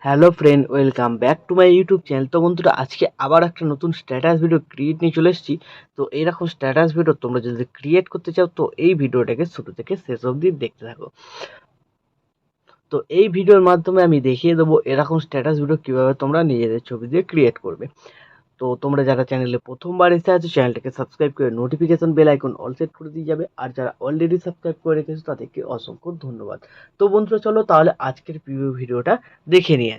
Hello friend, welcome back to my YouTube channel. তো বন্ধুরা, আজকে আবার একটা নতুন স্ট্যাটাস ভিডিও ক্রিয়েট নিয়ে চলে এসেছি। তো এইরকম স্ট্যাটাস ভিডিও তোমরা যদি ক্রিয়েট করতে চাও তো এই ভিডিওটাকে শুরু থেকে শেষ অবধি দেখতে থাকো। তো এই ভিডিওর মাধ্যমে আমি দেখিয়ে দেবো এরকম স্ট্যাটাস ভিডিও কীভাবে তোমরা নিজেদের ছবি দিয়ে ক্রিয়েট করবে। তো তোমরা যারা চ্যানেলে প্রথমবার এসে আছো চ্যানেলটাকে সাবস্ক্রাইব করে notification bell icon all set করে দিয়ে যাবে, আর যারা অলরেডি সাবস্ক্রাইব করে রেখেছো তাদেরকে অসংখ্য ধন্যবাদ। তো বন্ধুরা, চলো তাহলে আজকের ভিডিওটা দেখে নিয়ে।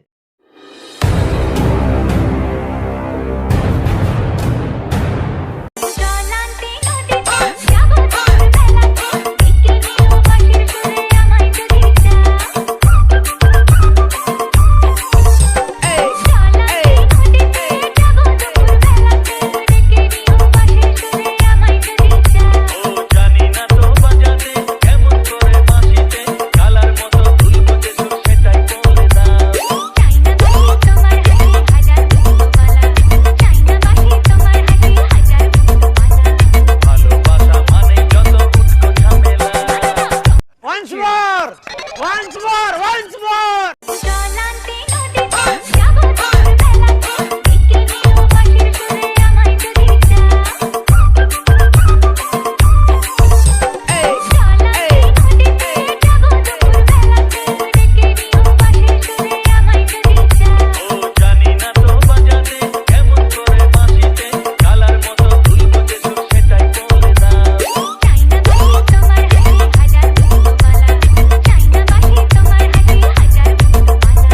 Once more! Jol Ante Nodite Jabo Dupur Belate Ekeniyo bashir sure amay Nodite Jol Ante Nodite Jabo Dupur Belate Ekeniyo bashir sure amay Nodite জানি না তো বাজাতে কেমন করে বাঁশিতে কালার মতো দুলবো যে সুর সেটাই বলে দাও চাইনা বাহি তোমার হাতে হাজার ফুলমালা চাইনা বাহি তোমার হাতে হাজার ফুলমালা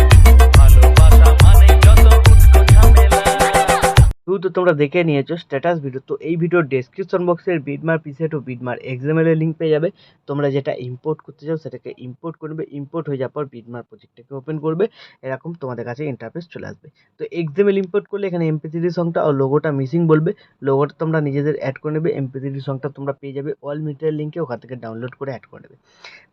ভালোবাসা মানে যত উটকো ঝামেলা। তো তোমরা দেখে নিয়েছো স্ট্যাটাস ভিডিও। তো এই ভিডিওর ডেসক্রিপশন বক্সের বিটমার প্রিসেট ও বিটমার এক্সএমএল এর লিঙ্ক পেয়ে যাবে। তোমরা যেটা ইম্পোর্ট করতে চাও সেটাকে ইম্পোর্ট করবে। ইম্পোর্ট হয়ে যাওয়ার পর বিটমার প্রজেক্টটাকে ওপেন করবে, এরকম তোমাদের কাছে ইন্টারফেস চলে আসবে। তো এক্সএমএল ইম্পোর্ট করলে এখানে এমপি3 সংটা ও লোগোটা মিসিং বলবে। লোগোটা তোমরা নিজেদের অ্যাড করে নেবে। এমপি3 সংটা তোমরা পেয়ে যাবে অল মিটার লিঙ্কে, ওখান থেকে ডাউনলোড করে অ্যাড করে নেবে।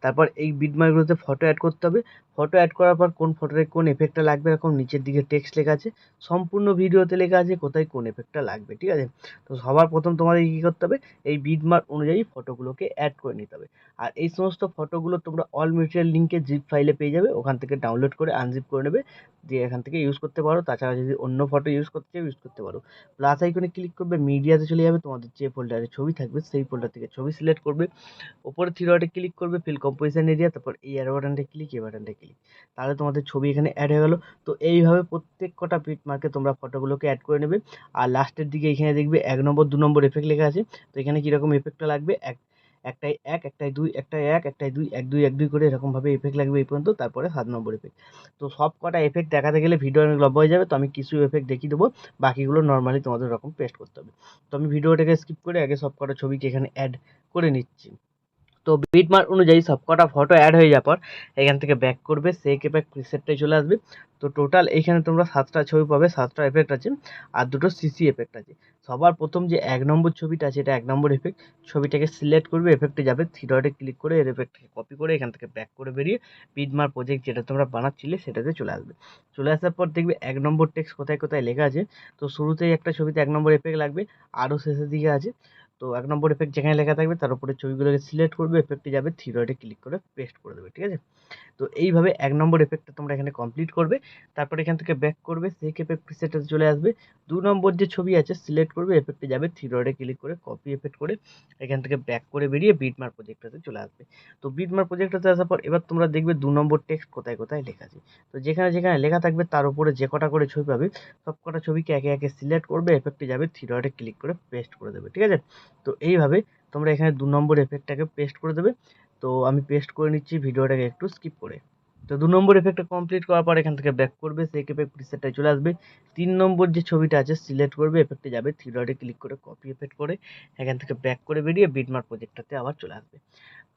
তারপর এই বিটমার্কগুলোতে ফটো অ্যাড করতে হবে। ফটো অ্যাড করার পর কোন ফটোতে কোন এফেক্টটা লাগবে এরকম নিচের দিকে টেক্সট লেখা আছে, সম্পূর্ণ ভিডিওতে লেখা আছে কোথায় কোন এফেক্টটা লাগবে, ঠিক আছে। তো সবার প্রথম তোমাদের কী করতে হবে, এই বিটমার্ক অনুযায়ী ফটোগুলোকে অ্যাড করে নিতে হবে। আর এই সমস্ত ফটোগুলো তোমরা অল মেটেরিয়াল লিঙ্কে জিপ ফাইলে পেয়ে যাবে, ওখান থেকে ডাউনলোড করে আনজিপ করে নেবে, দিয়ে এখান থেকে ইউজ করতে পারো। তাছাড়া যদি অন্য ফটো ইউজ করতে চাও ইউজ করতে পারো। প্লাস আইকনে ক্লিক করবে, মিডিয়াতে চলে যাবে, তোমাদের যে ফোল্ডারে ছবি থাকবে সেই ফোল্ডার থেকে ছবি সিলেক্ট করবে। ওপরে থ্রি ডটে ক্লিক করবে, ফিল কম্পোজিশন এরিয়া, তারপর এই অ্যারো বাটনটা ক্লিক, এই বাটনটা ক্লিক, তাহলে তোমাদের ছবি এখানে অ্যাড হয়ে গেল। তো এইভাবে প্রত্যেক কটা বিটমার্কে তোমরা ফটোগুলোকে অ্যাড করে নেবে। আর লাস্টের দিকে এখানে দেখবে 1 নম্বর 2 নম্বর এফেক্ট লেখা আছে। তো এখানে কীরকম এফেক্টটা লাগবে, একটাই 1, একটাই 2, একটাই 1, একটাই 2, 1 2 1 2 করে এরকমভাবে এফেক্ট লাগবে এই পর্যন্ত, তারপরে 7 নম্বর এফেক্ট। তো সব কটা এফেক্ট দেখাতে গেলে ভিডিও অনেক লম্বা হয়ে যাবে, তো আমি কিছু এফেক্ট দেখিয়ে দেবো, বাকিগুলো নর্মালি তোমাদের এরকম পেস্ট করতে হবে। তো আমি ভিডিওটাকে স্কিপ করে আগে সব কটা ছবিকে এখানে অ্যাড করে নিচ্ছি। তো বিটমার্ক অনুযায়ী সবকটা ফটো অ্যাড হয়ে যাওয়ার পর এখান থেকে ব্যাক করবে, সেই এফেক্ট প্রিসেটটাই চলে আসবে। তো টোটাল এইখানে তোমরা 7টা ছবি পাবে, 7টা এফেক্ট আছে আর 2টো সিসি এফেক্ট আছে। সবার প্রথম যে 1 নম্বর ছবিটা আছে এটা 1 নম্বর এফেক্ট। ছবিটাকে সিলেক্ট করবে, এফেক্টে যাবে, থ্রি ডটে ক্লিক করে এর এফেক্টকে কপি করে এখান থেকে ব্যাক করে বেরিয়ে বিটমার্ক প্রজেক্ট যেটা তোমরা বানাচ্ছিলে সেটাতে চলে আসবে। চলে আসার পর দেখবে 1 নম্বর টেক্সট কোথায় কোথায় লেখা আছে। তো শুরুতেই একটা ছবিতে 1 নম্বর এফেক্ট লাগবে, আরও শেষের দিকে আছে। তো 1 নম্বর এফেক্ট যেখানে লেখা থাকবে তার উপরে ছবিগুলোকে সিলেক্ট করবে, এফেক্টে যাবে, থ্রি ডটে ক্লিক করে পেস্ট করে দেবে, ঠিক আছে। তো এইভাবে 1 নম্বর এফেক্টটা তোমরা এখানে কমপ্লিট করবে। তারপর এখান থেকে ব্যাক করবে, সেই এফেক্ট প্রিসেটে চলে আসবে। 2 নম্বর যে ছবি আছে সিলেক্ট করবে, এফেক্টে যাবে, থ্রি ডটে ক্লিক করে কপি এফেক্ট করে এখান থেকে ব্যাক করে বেরিয়ে বিটমার্ক প্রজেক্টটাতে চলে আসবে। তো বিটমার্ক প্রজেক্টটাতে আসার পর এবার তোমরা দেখবে 2 নম্বর টেক্সট কোথায় কোথায় লেখা আছে। তো যেখানে যেখানে লেখা থাকবে তার উপরে যে কটা করে ছবি পাবে সব কটা ছবিকে একে একে সিলেক্ট করবে, এফেক্টে যাবে, থ্রি ডটে ক্লিক করে পেস্ট করে দেবে, ঠিক আছে। তো এইভাবে তোমরা এখানে 2 নম্বর এফেক্টটাকে পেস্ট করে দেবে। তো আমি পেস্ট করে নিচ্ছি ভিডিওটাকে একটু স্কিপ করে। তো 2 নম্বর এফেক্টটা কমপ্লিট করার পর এখান থেকে ব্যাক করবে, সেই এফেক্ট প্রিসেটটাই চলে আসবে। 3 নম্বর যে ছবিটা আছে সিলেক্ট করবে, এফেক্টে যাবে, থ্রি ডটে ক্লিক করে কপি এফেক্ট করে এখান থেকে ব্যাক করে বেরিয়ে বিটমার্ক প্রজেক্টটাতে আবার চলে আসবে।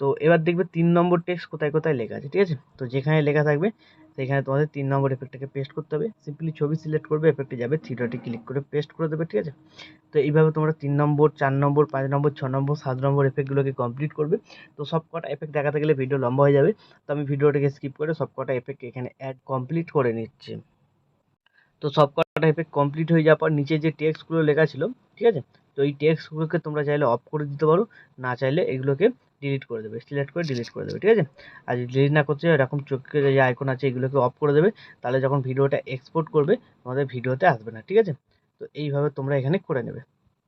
তো এবার দেখবে 3 নম্বর টেক্সট কোথায় কোথায় লেখা আছে, ঠিক আছে। তো যেখানে লেখা থাকবে সেখানে তোমাদের 3 নম্বর এফেক্টটাকে পেস্ট করতে হবে। সিম্পলি ছবি সিলেক্ট করবে, এফেক্টে যাবে, থ্রি ডটে ক্লিক করে পেস্ট করে দেবে, ঠিক আছে। তো এইভাবে তোমরা 3 নম্বর, 4 নম্বর, 5 নম্বর, 6 নম্বর, 7 নম্বর এফেক্টগুলোকে কমপ্লিট করবে। তো সব কটা এফেক্ট দেখাতে গেলে ভিডিও লম্বা হয়ে যাবে, তো আমি ভিডিওটাকে স্কিপ করে সব কটা এফেক্ট এখানে অ্যাড কমপ্লিট করে নিচ্ছি। তো সব কটা এফেক্ট কমপ্লিট হয়ে যাওয়ার পর নিচে যে টেক্সটগুলো লেখা ছিল, ঠিক আছে, তো এই টেক্সটগুলোকে তোমরা চাইলে অফ করে দিতে পারো, না চাইলে এগুলোকে ডিলিট করে দেবে, সিলেক্ট করে ডিলিট করে দেবে, ঠিক আছে। আর যদি ডিলিট না করতে চাও এরকম চোখের যে আইকন আছে এগুলোকে অফ করে দেবে, তাহলে যখন ভিডিওটা এক্সপোর্ট করবে তোমাদের ভিডিওতে আসবে না, ঠিক আছে। তো এইভাবে তোমরা এখানে করে নেবে।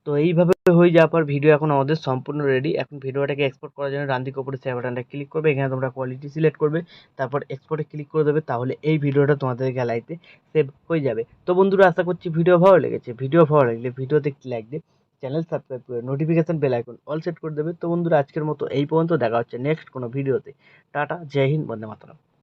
তো এইভাবে হয়ে যাওয়ার পর ভিডিও এখন আমাদের সম্পূর্ণ রেডি। এখন ভিডিওটাকে এক্সপোর্ট করার জন্য ডান দিকে উপরে সেভ বাটনটা ক্লিক করবে, এখানে তোমরা কোয়ালিটি সিলেক্ট করবে, তারপর এক্সপোর্টে ক্লিক করে দেবে, তাহলে এই ভিডিওটা তোমাদের গ্যালারিতে সেভ হয়ে যাবে। তো বন্ধুরা আশা করছি ভিডিও ভালো লেগেছে। ভিডিও ভালো লাগলে ভিডিওতে একটি লাইক দিয়ে চ্যানেল সাবস্ক্রাইব করে notification bell icon all set করে দেবে। তো বন্ধুরা আজকের মতো এই পর্যন্ত, দেখা হচ্ছে নেক্সট কোনো ভিডিওতে। টাটা, জয় হিন্দ, বন্দে মাতরম।